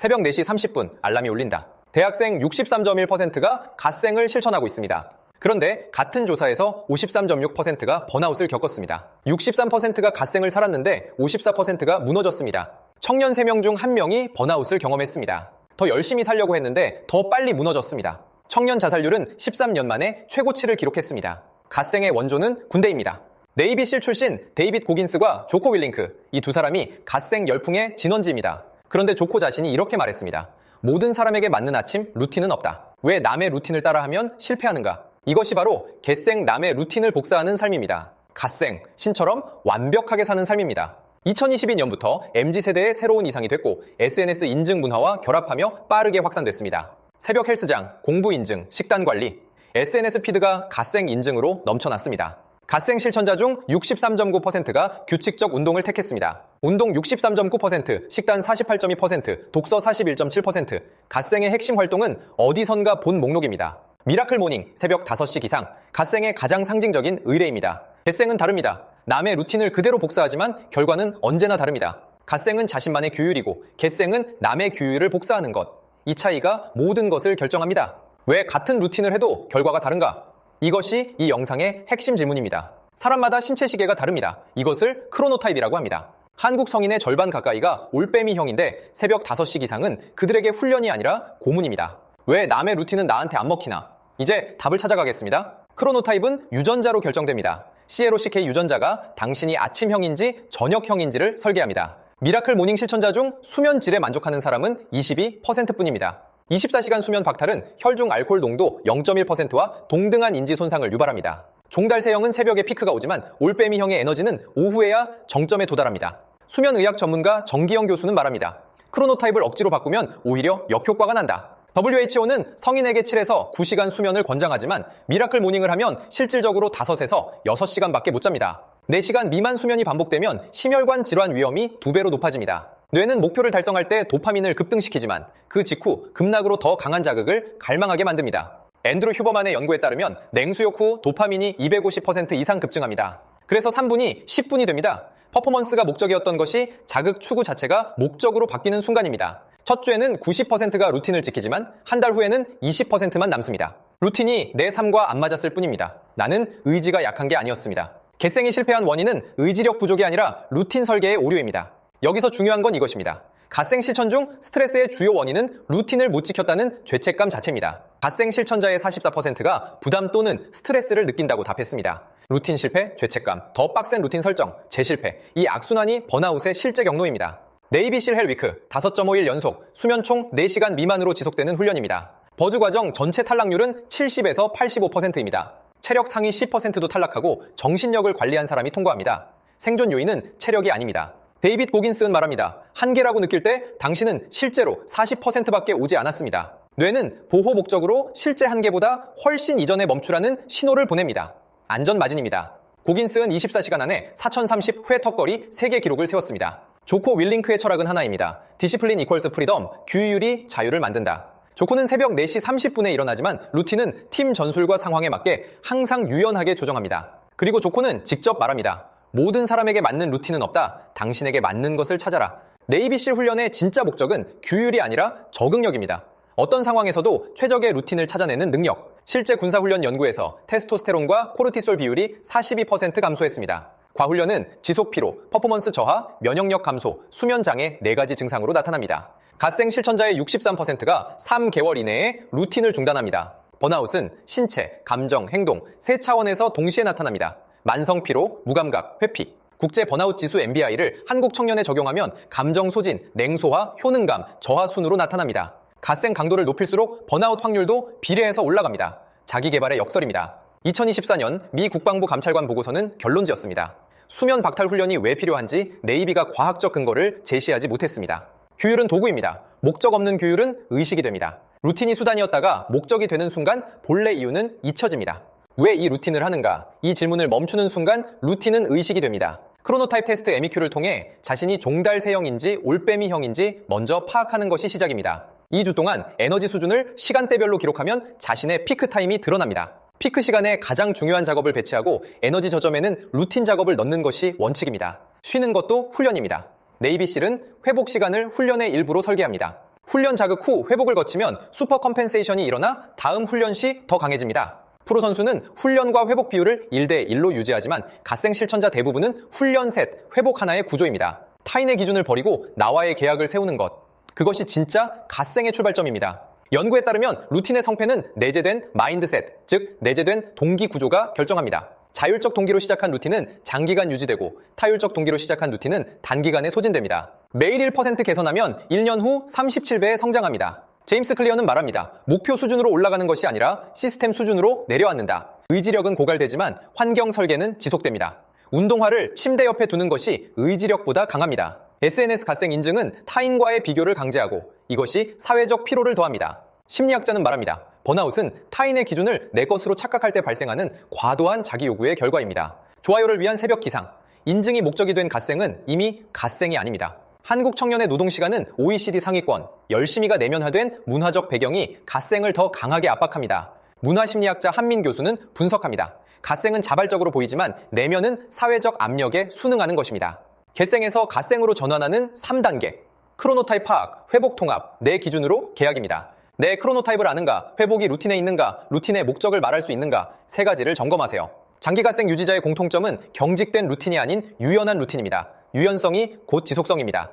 새벽 4시 30분 알람이 울린다. 대학생 63.1%가 갓생을 실천하고 있습니다. 그런데 같은 조사에서 53.6%가 번아웃을 겪었습니다. 63%가 갓생을 살았는데 54%가 무너졌습니다. 청년 3명 중 1명이 번아웃을 경험했습니다. 더 열심히 살려고 했는데 더 빨리 무너졌습니다. 청년 자살률은 13년 만에 최고치를 기록했습니다. 갓생의 원조는 군대입니다. 네이비실 출신 데이빗 고긴스과 조코 윌링크, 이 두 사람이 갓생 열풍의 진원지입니다. 그런데 조코 자신이 이렇게 말했습니다. 모든 사람에게 맞는 아침 루틴은 없다. 왜 남의 루틴을 따라하면 실패하는가? 이것이 바로 갓생 남의 루틴을 복사하는 삶입니다. 갓생, 신처럼 완벽하게 사는 삶입니다. 2022년부터 MZ세대의 새로운 이상이 됐고 SNS 인증 문화와 결합하며 빠르게 확산됐습니다. 새벽 헬스장, 공부 인증, 식단 관리, SNS 피드가 갓생 인증으로 넘쳐났습니다. 갓생 실천자 중 63.9%가 규칙적 운동을 택했습니다. 운동 63.9%, 식단 48.2%, 독서 41.7%, 갓생의 핵심 활동은 어디선가 본 목록입니다. 미라클 모닝, 새벽 5시 기상, 갓생의 가장 상징적인 의례입니다. 갓생은 다릅니다. 남의 루틴을 그대로 복사하지만 결과는 언제나 다릅니다. 갓생은 자신만의 규율이고 갓생은 남의 규율을 복사하는 것. 이 차이가 모든 것을 결정합니다. 왜 같은 루틴을 해도 결과가 다른가? 이것이 이 영상의 핵심 질문입니다. 사람마다 신체 시계가 다릅니다. 이것을 크로노타입이라고 합니다. 한국 성인의 절반 가까이가 올빼미형인데 새벽 5시 기상은 그들에게 훈련이 아니라 고문입니다. 왜 남의 루틴은 나한테 안 먹히나? 이제 답을 찾아가겠습니다. 크로노타입은 유전자로 결정됩니다. CLOCK 유전자가 당신이 아침형인지 저녁형인지를 설계합니다. 미라클 모닝 실천자 중 수면 질에 만족하는 사람은 22%뿐입니다. 24시간 수면 박탈은 혈중 알코올 농도 0.1%와 동등한 인지 손상을 유발합니다. 종달새형은 새벽에 피크가 오지만 올빼미형의 에너지는 오후에야 정점에 도달합니다. 수면의학 전문가 정기영 교수는 말합니다. 크로노타입을 억지로 바꾸면 오히려 역효과가 난다. WHO는 성인에게 7에서 9시간 수면을 권장하지만 미라클 모닝을 하면 실질적으로 5에서 6시간밖에 못 잡니다. 4시간 미만 수면이 반복되면 심혈관 질환 위험이 2배로 높아집니다. 뇌는 목표를 달성할 때 도파민을 급등시키지만 그 직후 급락으로 더 강한 자극을 갈망하게 만듭니다. 앤드루 휴버만의 연구에 따르면 냉수욕 후 도파민이 250% 이상 급증합니다. 그래서 3분이 10분이 됩니다. 퍼포먼스가 목적이었던 것이 자극 추구 자체가 목적으로 바뀌는 순간입니다. 첫 주에는 90%가 루틴을 지키지만 한 달 후에는 20%만 남습니다. 루틴이 내 삶과 안 맞았을 뿐입니다. 나는 의지가 약한 게 아니었습니다. 갓생이 실패한 원인은 의지력 부족이 아니라 루틴 설계의 오류입니다. 여기서 중요한 건 이것입니다. 갓생 실천 중 스트레스의 주요 원인은 루틴을 못 지켰다는 죄책감 자체입니다. 갓생 실천자의 44%가 부담 또는 스트레스를 느낀다고 답했습니다. 루틴 실패, 죄책감, 더 빡센 루틴 설정, 재실패, 이 악순환이 번아웃의 실제 경로입니다. 네이비실 헬위크 5.5일 연속 수면 총 4시간 미만으로 지속되는 훈련입니다. 버즈 과정 전체 탈락률은 70에서 85%입니다. 체력 상위 10%도 탈락하고 정신력을 관리한 사람이 통과합니다. 생존 요인은 체력이 아닙니다. 데이빗 고긴스는 말합니다. 한계라고 느낄 때 당신은 실제로 40%밖에 오지 않았습니다. 뇌는 보호 목적으로 실제 한계보다 훨씬 이전에 멈추라는 신호를 보냅니다. 안전마진입니다. 고긴스는 24시간 안에 4030회 턱걸이 세계 기록을 세웠습니다. 조코 윌링크의 철학은 하나입니다. 디시플린 이퀄스 프리덤, 규율이 자유를 만든다. 조코는 새벽 4시 30분에 일어나지만 루틴은 팀 전술과 상황에 맞게 항상 유연하게 조정합니다. 그리고 조코는 직접 말합니다. 모든 사람에게 맞는 루틴은 없다. 당신에게 맞는 것을 찾아라. 네이비실 훈련의 진짜 목적은 규율이 아니라 적응력입니다. 어떤 상황에서도 최적의 루틴을 찾아내는 능력. 실제 군사훈련 연구에서 테스토스테론과 코르티솔 비율이 42% 감소했습니다. 과훈련은 지속 피로, 퍼포먼스 저하, 면역력 감소, 수면 장애 4가지 증상으로 나타납니다. 갓생 실천자의 63%가 3개월 이내에 루틴을 중단합니다. 번아웃은 신체, 감정, 행동, 세 차원에서 동시에 나타납니다. 만성 피로, 무감각, 회피. 국제 번아웃 지수 MBI를 한국 청년에 적용하면 감정 소진, 냉소화, 효능감, 저하 순으로 나타납니다. 갓생 강도를 높일수록 번아웃 확률도 비례해서 올라갑니다. 자기 개발의 역설입니다. 2024년 미 국방부 감찰관 보고서는 결론지었습니다. 수면 박탈 훈련이 왜 필요한지 네이비가 과학적 근거를 제시하지 못했습니다. 규율은 도구입니다. 목적 없는 규율은 의식이 됩니다. 루틴이 수단이었다가 목적이 되는 순간 본래 이유는 잊혀집니다. 왜 이 루틴을 하는가? 이 질문을 멈추는 순간 루틴은 의식이 됩니다. 크로노타입 테스트 MEQ를 통해 자신이 종달새형인지 올빼미형인지 먼저 파악하는 것이 시작입니다. 2주 동안 에너지 수준을 시간대별로 기록하면 자신의 피크 타임이 드러납니다. 피크 시간에 가장 중요한 작업을 배치하고 에너지 저점에는 루틴 작업을 넣는 것이 원칙입니다. 쉬는 것도 훈련입니다. 네이비실은 회복 시간을 훈련의 일부로 설계합니다. 훈련 자극 후 회복을 거치면 슈퍼 컴펜세이션이 일어나 다음 훈련 시 더 강해집니다. 프로 선수는 훈련과 회복 비율을 1대1로 유지하지만 갓생 실천자 대부분은 훈련 셋, 회복 하나의 구조입니다. 타인의 기준을 버리고 나와의 계약을 세우는 것. 그것이 진짜 갓생의 출발점입니다. 연구에 따르면 루틴의 성패는 내재된 마인드셋, 즉 내재된 동기 구조가 결정합니다. 자율적 동기로 시작한 루틴은 장기간 유지되고 타율적 동기로 시작한 루틴은 단기간에 소진됩니다. 매일 1% 개선하면 1년 후 37배에 성장합니다. 제임스 클리어는 말합니다. 목표 수준으로 올라가는 것이 아니라 시스템 수준으로 내려앉는다. 의지력은 고갈되지만 환경 설계는 지속됩니다. 운동화를 침대 옆에 두는 것이 의지력보다 강합니다. SNS 갓생 인증은 타인과의 비교를 강제하고 이것이 사회적 피로를 더합니다. 심리학자는 말합니다. 번아웃은 타인의 기준을 내 것으로 착각할 때 발생하는 과도한 자기 요구의 결과입니다. 좋아요를 위한 새벽 기상. 인증이 목적이 된 갓생은 이미 갓생이 아닙니다. 한국 청년의 노동시간은 OECD 상위권, 열심히가 내면화된 문화적 배경이 갓생을 더 강하게 압박합니다. 문화심리학자 한민 교수는 분석합니다. 갓생은 자발적으로 보이지만 내면은 사회적 압력에 순응하는 것입니다. 갓생에서 갓생으로 전환하는 3단계. 크로노타입 파악, 회복 통합, 내 기준으로 계약입니다. 내 크로노타입을 아는가, 회복이 루틴에 있는가, 루틴의 목적을 말할 수 있는가, 세 가지를 점검하세요. 장기 갓생 유지자의 공통점은 경직된 루틴이 아닌 유연한 루틴입니다. 유연성이 곧 지속성입니다.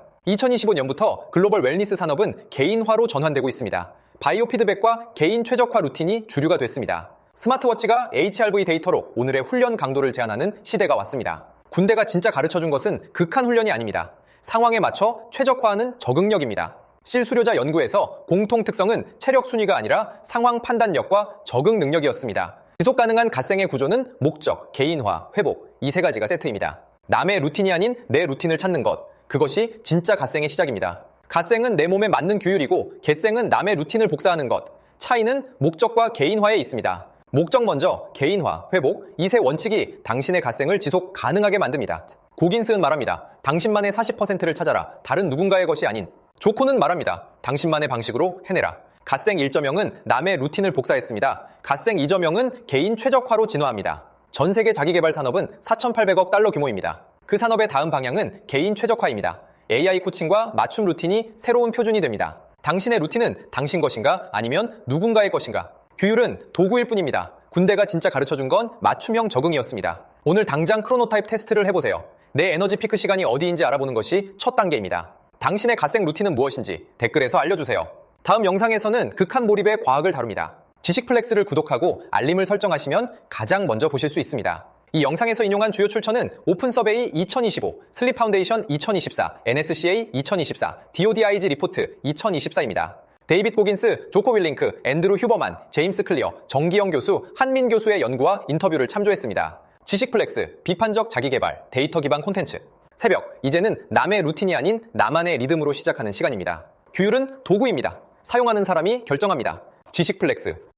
2025년부터 글로벌 웰니스 산업은 개인화로 전환되고 있습니다. 바이오 피드백과 개인 최적화 루틴이 주류가 됐습니다. 스마트워치가 HRV 데이터로 오늘의 훈련 강도를 제한하는 시대가 왔습니다. 군대가 진짜 가르쳐준 것은 극한 훈련이 아닙니다. 상황에 맞춰 최적화하는 적응력입니다. 실 수료자 연구에서 공통 특성은 체력 순위가 아니라 상황 판단력과 적응 능력이었습니다. 지속 가능한 갓생의 구조는 목적, 개인화, 회복 이 세 가지가 세트입니다. 남의 루틴이 아닌 내 루틴을 찾는 것, 그것이 진짜 갓생의 시작입니다. 갓생은 내 몸에 맞는 규율이고 갓생은 남의 루틴을 복사하는 것. 차이는 목적과 개인화에 있습니다. 목적 먼저, 개인화, 회복 이 세 원칙이 당신의 갓생을 지속 가능하게 만듭니다. 고긴스는 말합니다. 당신만의 40%를 찾아라. 다른 누군가의 것이 아닌. 조코는 말합니다. 당신만의 방식으로 해내라. 갓생 1.0은 남의 루틴을 복사했습니다. 갓생 2.0은 개인 최적화로 진화합니다. 전 세계 자기개발 산업은 4,800억 달러 규모입니다. 그 산업의 다음 방향은 개인 최적화입니다. AI 코칭과 맞춤 루틴이 새로운 표준이 됩니다. 당신의 루틴은 당신 것인가 아니면 누군가의 것인가? 규율은 도구일 뿐입니다. 군대가 진짜 가르쳐준 건 맞춤형 적응이었습니다. 오늘 당장 크로노타입 테스트를 해보세요. 내 에너지 피크 시간이 어디인지 알아보는 것이 첫 단계입니다. 당신의 갓생 루틴은 무엇인지 댓글에서 알려주세요. 다음 영상에서는 극한 몰입의 과학을 다룹니다. 지식플렉스를 구독하고 알림을 설정하시면 가장 먼저 보실 수 있습니다. 이 영상에서 인용한 주요 출처는 오픈 서베이 2025, 슬립 파운데이션 2024, NSCA 2024, DODIG 리포트 2024입니다. 데이빗 고긴스, 조코 윌링크, 앤드루 휴버만, 제임스 클리어, 정기영 교수, 한민 교수의 연구와 인터뷰를 참조했습니다. 지식플렉스, 비판적 자기개발, 데이터 기반 콘텐츠. 새벽, 이제는 남의 루틴이 아닌 나만의 리듬으로 시작하는 시간입니다. 규율은 도구입니다. 사용하는 사람이 결정합니다. 지식플렉스.